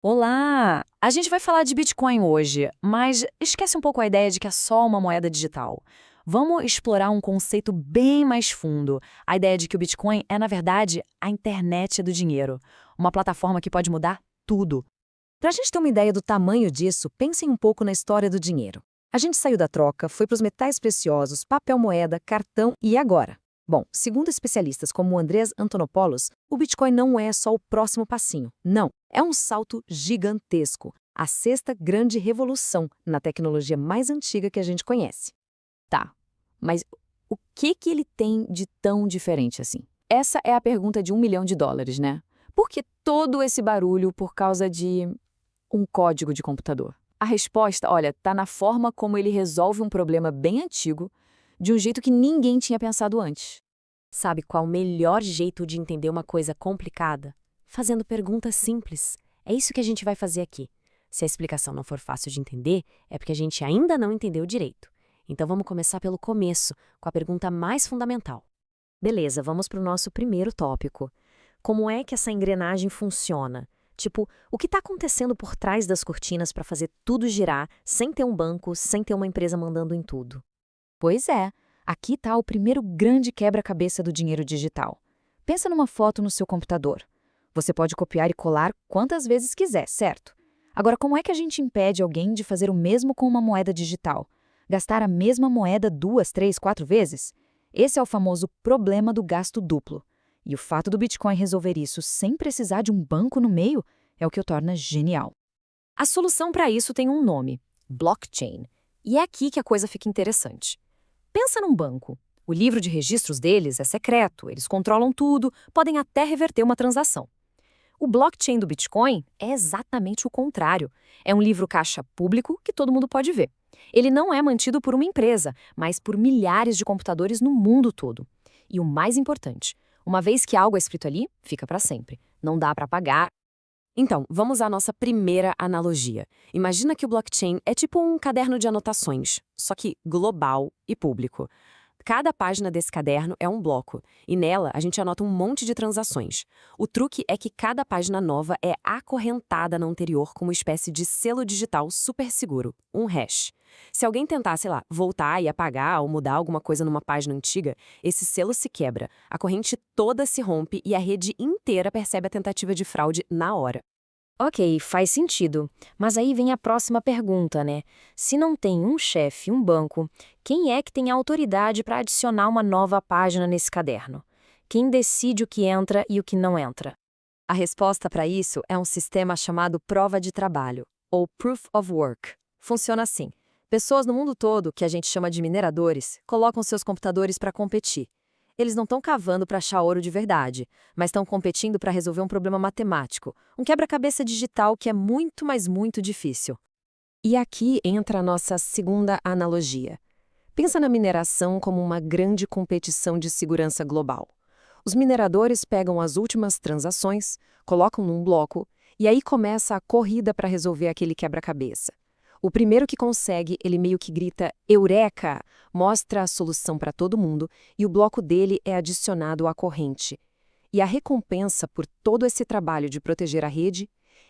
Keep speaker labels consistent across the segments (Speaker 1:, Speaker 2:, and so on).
Speaker 1: Olá! A gente vai falar de Bitcoin hoje, mas esquece um pouco a ideia de que é só uma moeda digital. Vamos explorar um conceito bem mais fundo, a ideia de que o Bitcoin é, na verdade, a internet do dinheiro, uma plataforma que pode mudar tudo.
Speaker 2: Para a gente ter uma ideia do tamanho disso, pensem um pouco na história do dinheiro. A gente saiu da troca, foi para os metais preciosos, papel moeda, cartão e agora? Bom, segundo especialistas como o Andrés Antonopoulos, o Bitcoin não é só o próximo passinho. Não, é um salto gigantesco. A sexta grande revolução na tecnologia mais antiga que a gente conhece.
Speaker 1: Tá, mas o que ele tem de tão diferente assim? Essa é a pergunta de US$ 1 milhão, né? Por que todo esse barulho por causa de um código de computador? A resposta, olha, tá na forma como ele resolve um problema bem antigo, de um jeito que ninguém tinha pensado antes.
Speaker 3: Sabe qual o melhor jeito de entender uma coisa complicada? Fazendo perguntas simples. É isso que a gente vai fazer aqui. Se a explicação não for fácil de entender, é porque a gente ainda não entendeu direito. Então vamos começar pelo começo, com a pergunta mais fundamental.
Speaker 2: Beleza, vamos para o nosso primeiro tópico. Como é que essa engrenagem funciona? Tipo, o que está acontecendo por trás das cortinas para fazer tudo girar, sem ter um banco, sem ter uma empresa mandando em tudo? Pois é, aqui está o primeiro grande quebra-cabeça do dinheiro digital. Pensa numa foto no seu computador. Você pode copiar e colar quantas vezes quiser, certo? Agora, como é que a gente impede alguém de fazer o mesmo com uma moeda digital? Gastar a mesma moeda 2, 3, 4 vezes? Esse é o famoso problema do gasto duplo. E o fato do Bitcoin resolver isso sem precisar de um banco no meio é o que o torna genial. A solução para isso tem um nome: blockchain. E é aqui que a coisa fica interessante. Pensa num banco. O livro de registros deles é secreto, eles controlam tudo, podem até reverter uma transação. O blockchain do Bitcoin é exatamente o contrário. É um livro caixa público que todo mundo pode ver. Ele não é mantido por uma empresa, mas por milhares de computadores no mundo todo. E o mais importante, uma vez que algo é escrito ali, fica para sempre. Não dá para apagar.
Speaker 3: Então, vamos à nossa primeira analogia. Imagina que o blockchain é tipo um caderno de anotações, só que global e público. Cada página desse caderno é um bloco, e nela a gente anota um monte de transações. O truque é que cada página nova é acorrentada na anterior com uma espécie de selo digital super seguro, um hash. Se alguém tentar, sei lá, voltar e apagar ou mudar alguma coisa numa página antiga, esse selo se quebra, a corrente toda se rompe e a rede inteira percebe a tentativa de fraude na hora.
Speaker 2: Ok, faz sentido. Mas aí vem a próxima pergunta, né? Se não tem um chefe, um banco, quem é que tem a autoridade para adicionar uma nova página nesse caderno? Quem decide o que entra e o que não entra? A resposta para isso é um sistema chamado prova de trabalho, ou Proof of Work. Funciona assim: pessoas no mundo todo, que a gente chama de mineradores, colocam seus computadores para competir. Eles não estão cavando para achar ouro de verdade, mas estão competindo para resolver um problema matemático, um quebra-cabeça digital que é muito, mas muito difícil. E aqui entra a nossa segunda analogia. Pensa na mineração como uma grande competição de segurança global. Os mineradores pegam as últimas transações, colocam num bloco, e aí começa a corrida para resolver aquele quebra-cabeça. O primeiro que consegue, ele meio que grita Eureka! Mostra a solução para todo mundo e o bloco dele é adicionado à corrente. E a recompensa por todo esse trabalho de proteger a rede,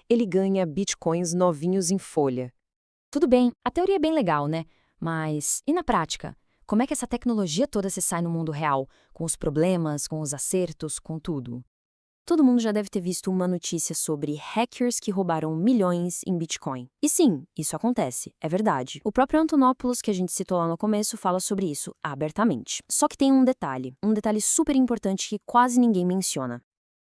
Speaker 2: ele ganha bitcoins novinhos em folha. Tudo bem, a teoria é bem legal, né? Mas e na prática? Como é que essa tecnologia toda se sai no mundo real? Com os problemas, com os acertos, com tudo? Todo mundo já deve ter visto uma notícia sobre hackers que roubaram milhões em Bitcoin. E sim, isso acontece, é verdade. O próprio Antonopoulos, que a gente citou lá no começo, fala sobre isso abertamente. Só que tem um detalhe super importante que quase ninguém menciona.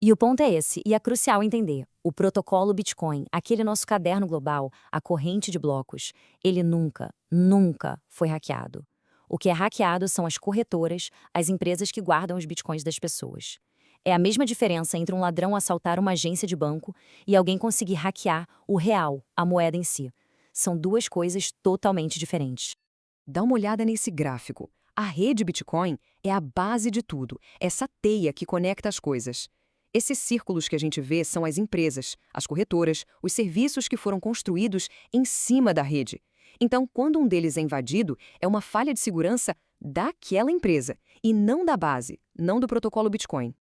Speaker 2: E o ponto é esse, e é crucial entender. O protocolo Bitcoin, aquele nosso caderno global, a corrente de blocos, ele nunca foi hackeado. O que é hackeado são as corretoras, as empresas que guardam os bitcoins das pessoas. É a mesma diferença entre um ladrão assaltar uma agência de banco e alguém conseguir hackear o real, a moeda em si. São duas coisas totalmente diferentes. Dá uma olhada nesse gráfico. A rede Bitcoin é a base de tudo, essa teia que conecta as coisas. Esses círculos que a gente vê são as empresas, as corretoras, os serviços que foram construídos em cima da rede. Então, quando um deles é invadido, é uma falha de segurança daquela empresa, e não da base, não do protocolo Bitcoin.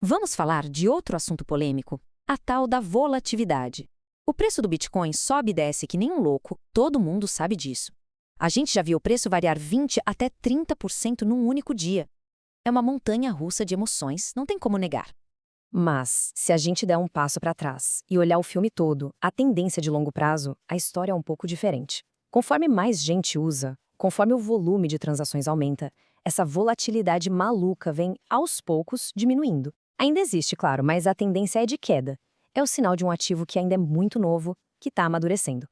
Speaker 2: Vamos falar de outro assunto polêmico, a tal da volatilidade. O preço do Bitcoin sobe e desce que nem um louco, todo mundo sabe disso. A gente já viu o preço variar 20% até 30% num único dia. É uma montanha-russa de emoções, não tem como negar.
Speaker 4: Mas, se a gente der um passo para trás e olhar o filme todo, a tendência de longo prazo, a história é um pouco diferente. Conforme mais gente usa, conforme o volume de transações aumenta, essa volatilidade maluca vem, aos poucos, diminuindo. Ainda existe, claro, mas a tendência é de queda. É o sinal de um ativo que ainda é muito novo, que está amadurecendo.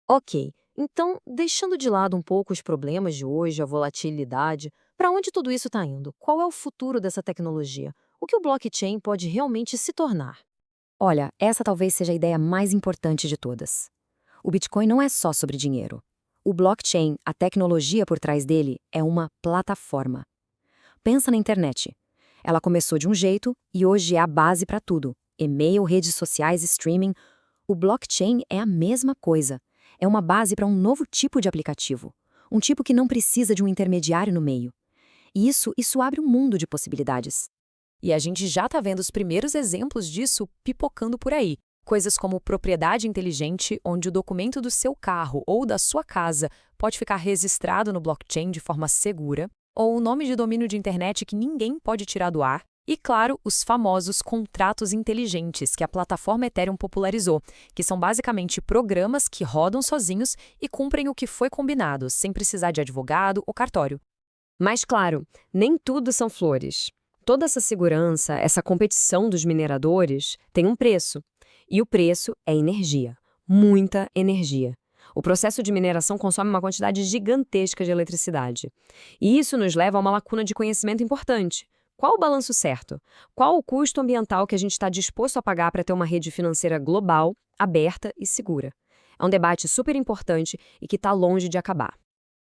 Speaker 2: Ok, então, deixando de lado um pouco os problemas de hoje, a volatilidade, para onde tudo isso está indo? Qual é o futuro dessa tecnologia? O que o blockchain pode realmente se tornar?
Speaker 4: Olha, essa talvez seja a ideia mais importante de todas. O Bitcoin não é só sobre dinheiro. O blockchain, a tecnologia por trás dele, é uma plataforma. Pensa na internet. Ela começou de um jeito e hoje é a base para tudo. E-mail, redes sociais, streaming. O blockchain é a mesma coisa. É uma base para um novo tipo de aplicativo. Um tipo que não precisa de um intermediário no meio. E isso abre um mundo de possibilidades.
Speaker 3: E a gente já está vendo os primeiros exemplos disso pipocando por aí. Coisas como propriedade inteligente, onde o documento do seu carro ou da sua casa pode ficar registrado no blockchain de forma segura, ou o nome de domínio de internet que ninguém pode tirar do ar, e, claro, os famosos contratos inteligentes que a plataforma Ethereum popularizou, que são basicamente programas que rodam sozinhos e cumprem o que foi combinado, sem precisar de advogado ou cartório.
Speaker 5: Mas, claro, nem tudo são flores. Toda essa segurança, essa competição dos mineradores, tem um preço. E o preço é energia. Muita energia. O processo de mineração consome uma quantidade gigantesca de eletricidade. E isso nos leva a uma lacuna de conhecimento importante. Qual o balanço certo? Qual o custo ambiental que a gente está disposto a pagar para ter uma rede financeira global, aberta e segura? É um debate super importante e que está longe de acabar.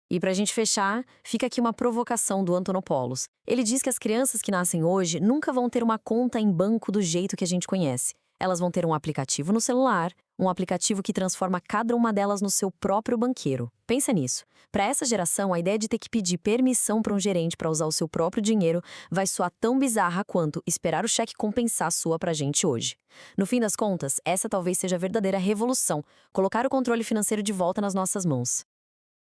Speaker 2: E para a gente fechar, fica aqui uma provocação do Antonopoulos. Ele diz que as crianças que nascem hoje nunca vão ter uma conta em banco do jeito que a gente conhece. Elas vão ter um aplicativo no celular, um aplicativo que transforma cada uma delas no seu próprio banqueiro. Pensa nisso. Para essa geração, a ideia de ter que pedir permissão para um gerente para usar o seu próprio dinheiro vai soar tão bizarra quanto esperar o cheque compensar sua para a gente hoje. No fim das contas, essa talvez seja a verdadeira revolução, colocar o controle financeiro de volta nas nossas mãos.